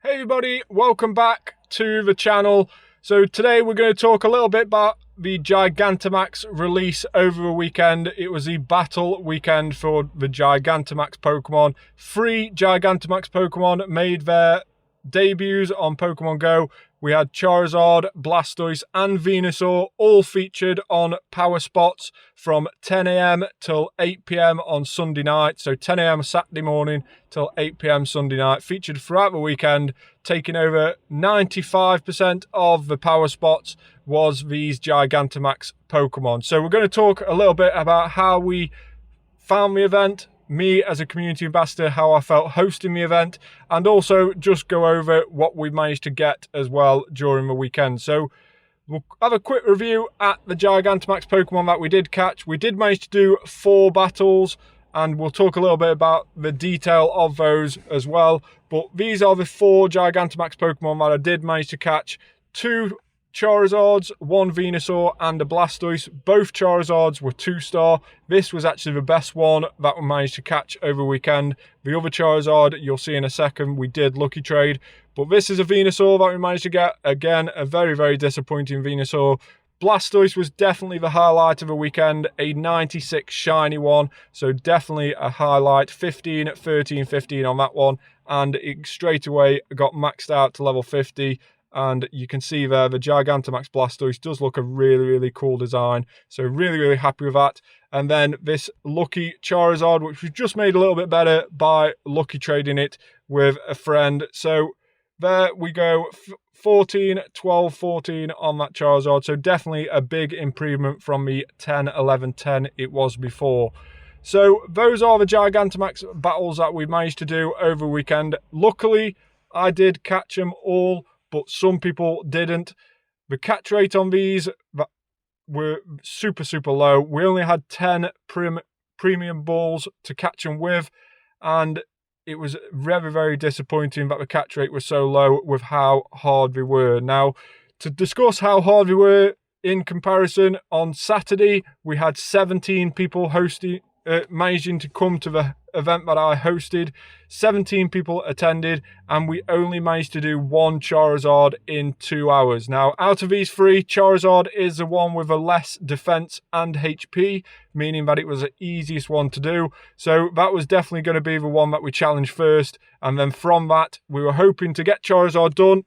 Hey everybody, welcome back to the channel. So today we're going to talk a little bit about the Gigantamax release over the weekend. It was the battle weekend for the Gigantamax Pokemon. 3 Gigantamax Pokemon made their debuts on Pokémon GO. We had Charizard, Blastoise and Venusaur all featured on power spots from 10 AM till 8 PM on Sunday night. So 10 AM Saturday morning till 8 PM Sunday night. Featured throughout the weekend, taking over 95% of the power spots was these Gigantamax Pokemon. So we're going to talk a little bit about how we found the event, me as a community ambassador, how I felt hosting the event, and also just go over what we managed to get as well during the weekend. So we'll have a quick review at the Gigantamax Pokemon that we did catch. We did manage to do 4 battles, and we'll talk a little bit about the detail of those as well. But these are the 4 Gigantamax Pokemon that I did manage to catch. 2 Charizards, 1 Venusaur and a Blastoise. Both Charizards were 2-star. This was actually the best one that we managed to catch over the weekend. The other Charizard, you'll see in a second, we did lucky trade. But this is a Venusaur that we managed to get. Again, a very, very disappointing Venusaur. Blastoise was definitely the highlight of the weekend, a 96 shiny one. So definitely a highlight, 15, 13, 15 on that one. And it straight away got maxed out to level 50. And you can see there the Gigantamax Blastoise does look a really, really cool design. So really, really happy with that. And then this lucky Charizard, which we just made a little bit better by lucky trading it with a friend. So there we go, 14, 12, 14 on that Charizard. So definitely a big improvement from the 10, 11, 10 it was before. So those are the Gigantamax battles that we managed to do over the weekend. Luckily, I did catch them all, but some people didn't. The catch rate on these were super, super low. We only had 10 premium balls to catch them with, and it was very, very disappointing that the catch rate was so low with how hard they were. Now, to discuss how hard they were in comparison, on Saturday, we had 17 people managing to come to the event that I hosted. 17 people attended, and we only managed to do 1 Charizard in 2 hours. Now, out of these 3, Charizard is the one with the less defense and HP, meaning that it was the easiest one to do. So that was definitely going to be the one that we challenged first, and then from that, we were hoping to get Charizard done.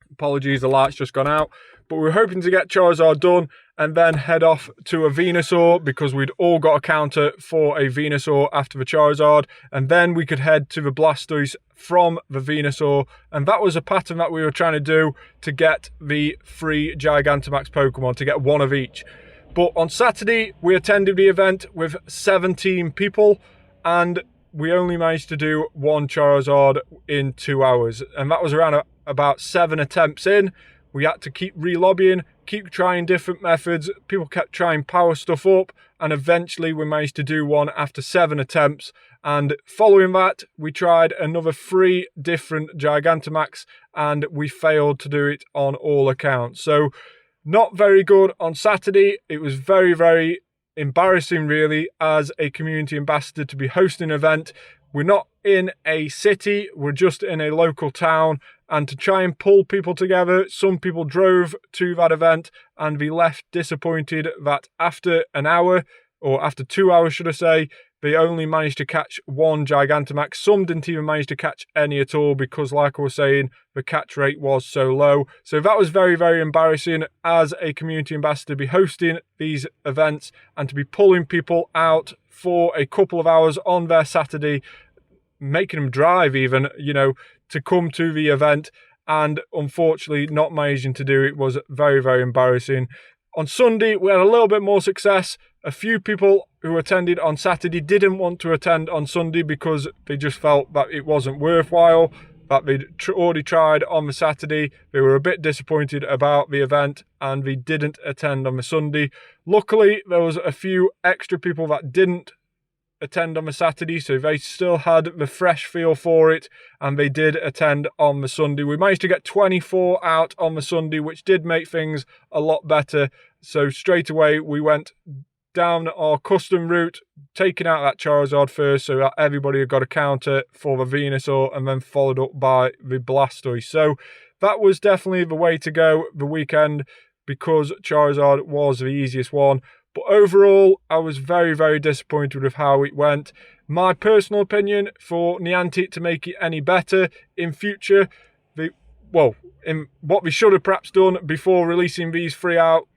Apologies, the light's just gone out. But we were hoping to get Charizard done and then head off to a Venusaur, because we'd all got a counter for a Venusaur after the Charizard. And then we could head to the Blastoise from the Venusaur. And that was a pattern that we were trying to do to get the 3 Gigantamax Pokemon, to get 1 of each. But on Saturday, we attended the event with 17 people, and we only managed to do 1 Charizard in 2 hours. And that was around about 7 attempts in. We had to keep re-lobbying, keep trying different methods. People kept trying power stuff up, and eventually we managed to do 1 after 7 attempts. And following that, we tried another 3 different Gigantamax, and we failed to do it on all accounts. So not very good on Saturday. It was very, very embarrassing, really, as a community ambassador to be hosting an event. We're not in a city, we're just in a local town, and to try and pull people together, some people drove to that event and we left disappointed that after an hour, or after 2 hours should I say, they only managed to catch 1 Gigantamax. Some didn't even manage to catch any at all, because like I was saying, the catch rate was so low. So that was very, very embarrassing as a community ambassador to be hosting these events and to be pulling people out for a couple of hours on their Saturday, making them drive even, to come to the event, and unfortunately not managing to do it was very, very embarrassing. On Sunday, we had a little bit more success. A few people who attended on Saturday didn't want to attend on Sunday because they just felt that it wasn't worthwhile, that they'd already tried on the Saturday. They were a bit disappointed about the event and they didn't attend on the Sunday. Luckily, there was a few extra people that didn't attend on the Saturday, so they still had the fresh feel for it, and they did attend on the Sunday. We managed to get 24 out on the Sunday, which did make things a lot better. So straight away we went down our custom route, taking out that Charizard first so that everybody had got a counter for the Venusaur, and then followed up by the Blastoise. So that was definitely the way to go the weekend, because Charizard was the easiest one. But overall, I was very, very disappointed with how it went. My personal opinion, for Niantic to make it any better in future, in what we should have perhaps done before releasing these 3 out,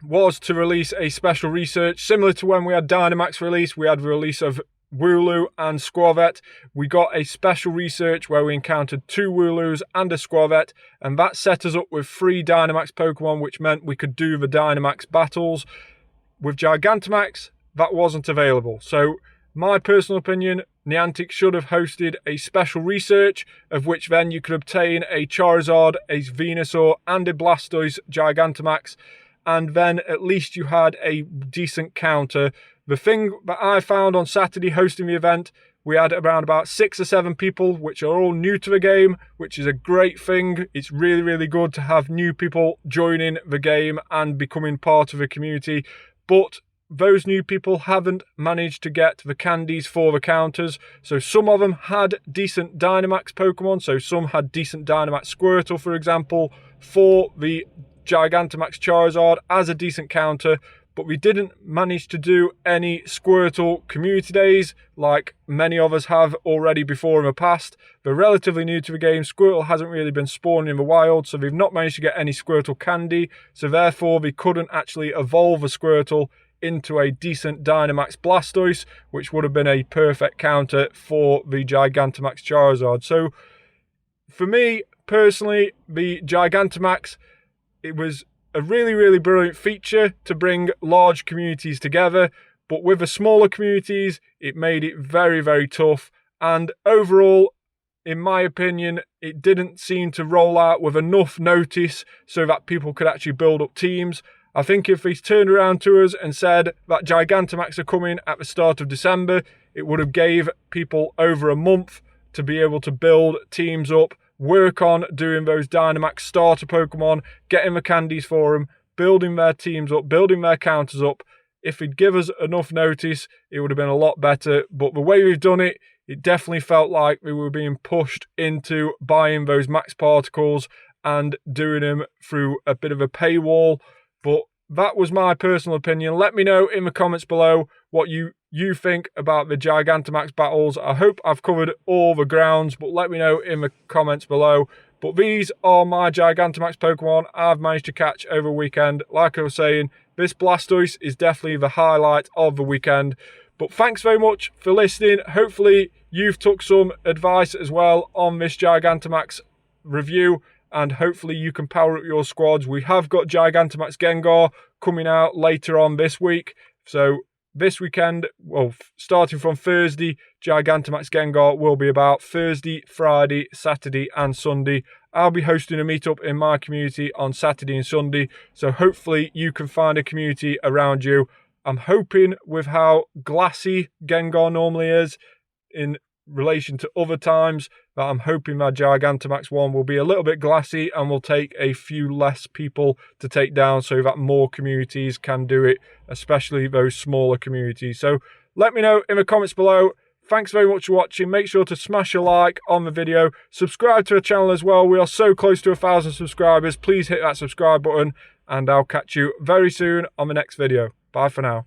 was to release a special research. Similar to when we had Dynamax release, we had the release of Wooloo and Squirvet. We got a special research where we encountered 2 Wooloos and a Squirvet, and that set us up with 3 Dynamax Pokemon, which meant we could do the Dynamax battles. With Gigantamax, that wasn't available. So my personal opinion, Niantic should have hosted a special research, of which then you could obtain a Charizard, a Venusaur and a Blastoise Gigantamax, and then at least you had a decent counter. The thing that I found on Saturday hosting the event, we had around about 6 or 7 people, which are all new to the game, which is a great thing. It's really, really good to have new people joining the game and becoming part of the community. But those new people haven't managed to get the candies for the counters. So some of them had decent Dynamax Pokemon. So some had decent Dynamax Squirtle, for example, for the Gigantamax Charizard as a decent counter. But we didn't manage to do any Squirtle community days like many of us have already before in the past. They're relatively new to the game. Squirtle hasn't really been spawning in the wild, so they've not managed to get any Squirtle candy. So therefore, they couldn't actually evolve a Squirtle into a decent Dynamax Blastoise, which would have been a perfect counter for the Gigantamax Charizard. So for me, personally, the Gigantamax, it was a really, really brilliant feature to bring large communities together, but with the smaller communities, it made it very, very tough. And overall, in my opinion, it didn't seem to roll out with enough notice so that people could actually build up teams. I think if they turned around to us and said that Gigantamax are coming at the start of December, it would have gave people over a month to be able to build teams up, work on doing those Dynamax starter Pokemon, getting the candies for them, building their teams up, building their counters up. If he'd give us enough notice, it would have been a lot better. But the way we've done it, it definitely felt like we were being pushed into buying those max particles and doing them through a bit of a paywall. But that was my personal opinion. Let me know in the comments below what you think about the Gigantamax battles. I hope I've covered all the grounds, but let me know in the comments below. But these are my Gigantamax Pokemon I've managed to catch over the weekend. Like I was saying, this Blastoise is definitely the highlight of the weekend. But thanks very much for listening. Hopefully you've took some advice as well on this Gigantamax review, and hopefully you can power up your squads. We have got Gigantamax Gengar coming out later on this week. So this weekend, well, starting from Thursday, Gigantamax Gengar will be about Thursday, Friday, Saturday and Sunday. I'll be hosting a meetup in my community on Saturday and Sunday, so hopefully you can find a community around you. I'm hoping with how glassy Gengar normally is in relation to other times, that I'm hoping that Gigantamax one will be a little bit glassy and will take a few less people to take down so that more communities can do it, especially those smaller communities. So let me know in the comments below. Thanks very much for watching. Make sure to smash a like on the video. Subscribe to the channel as well. We are so close to 1,000 subscribers. Please hit that subscribe button, and I'll catch you very soon on the next video. Bye for now.